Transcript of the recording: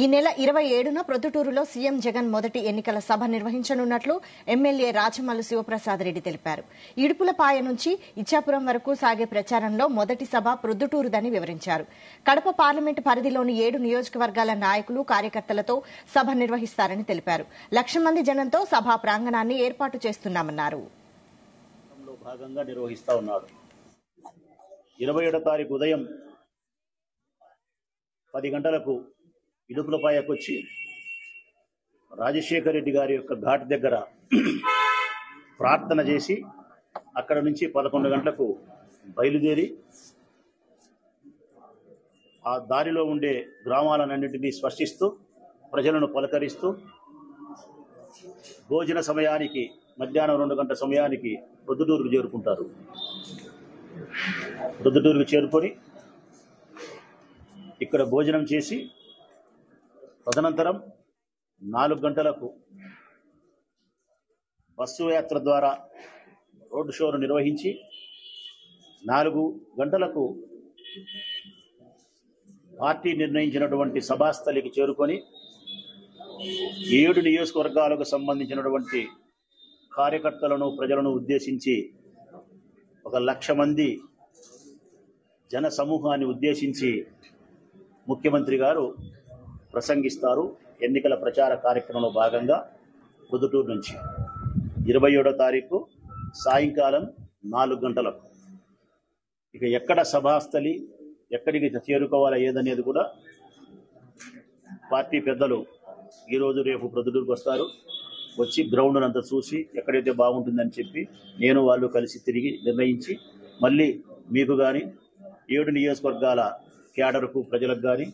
ఈ నెల 27న ప్రొద్దుటూరులో సీఎం జగన్ మొదటి ఎన్నికల సభ నిర్వహించనున్నట్లు ఎమ్మెల్యే రాచమల్లు శివప్రసాద్ రెడ్డి తెలిపారు. ఇడుపులపాయ నుంచి ఇచ్చాపురం వరకు సాగే ప్రచారంలో మొదటి సభ ప్రొద్దుటూరుదని వివరించారు. కడప పార్లమెంటు పరిధిలోని 7 నియోజకవర్గాల నాయకులు కార్యకర్తలతో సభ నిర్వహిస్తారని తెలిపారు. 1,00,000 మంది జనంతో సభా ప్రాంగణాన్ని ఏర్పాటు చేస్తున్నామన్నారు. 27వ తారీఖు ఉదయం 10 గంటలకు ఇడుపులపాయకు వచ్చి రాజశేఖర రెడ్డి గారి యొక్క ఘాట్ దగ్గర ప్రార్థన చేసి అక్కడ నుంచి 11 గంటలకు బయలుదేరి ఆ దారిలో ఉండే గ్రామాలన్నింటినీ స్పర్శిస్తూ ప్రజలను పలకరిస్తూ భోజన సమయానికి మధ్యాహ్నం 2 గంటల సమయానికి ప్రొద్దుటూరుకు చేరుకుంటారు. ప్రొద్దుటూరుకు చేరుకొని ఇక్కడ భోజనం చేసి తదనంతరం 4 గంటలకు బస్సు యాత్ర ద్వారా రోడ్డు షోను నిర్వహించి 4 గంటలకు పార్టీ నిర్ణయించినటువంటి సభాస్థలికి చేరుకొని 7 నియోజకవర్గాలకు సంబంధించినటువంటి కార్యకర్తలను ప్రజలను ఉద్దేశించి 1,00,000 మంది జన సమూహాన్ని ఉద్దేశించి ముఖ్యమంత్రి గారు ప్రసంగిస్తారు. ఎన్నికల ప్రచార కార్యక్రమంలో భాగంగా ప్రొద్దుటూరు నుంచి 27వ తారీఖు సాయంకాలం 4 గంటలకు ఇక ఎక్కడ సభాస్థలి ఎక్కడికి చేరుకోవాలా ఏదనేది కూడా పార్టీ పెద్దలు ఈరోజు రేపు ప్రొద్దుటూరుకు వస్తారు. వచ్చి గ్రౌండ్ అంతా చూసి ఎక్కడైతే బాగుంటుందని చెప్పి నేను వాళ్ళు కలిసి తిరిగి నిర్ణయించి మళ్ళీ మీకు కానీ 7 నియోజకవర్గాల క్యాడర్కు ప్రజలకు కానీ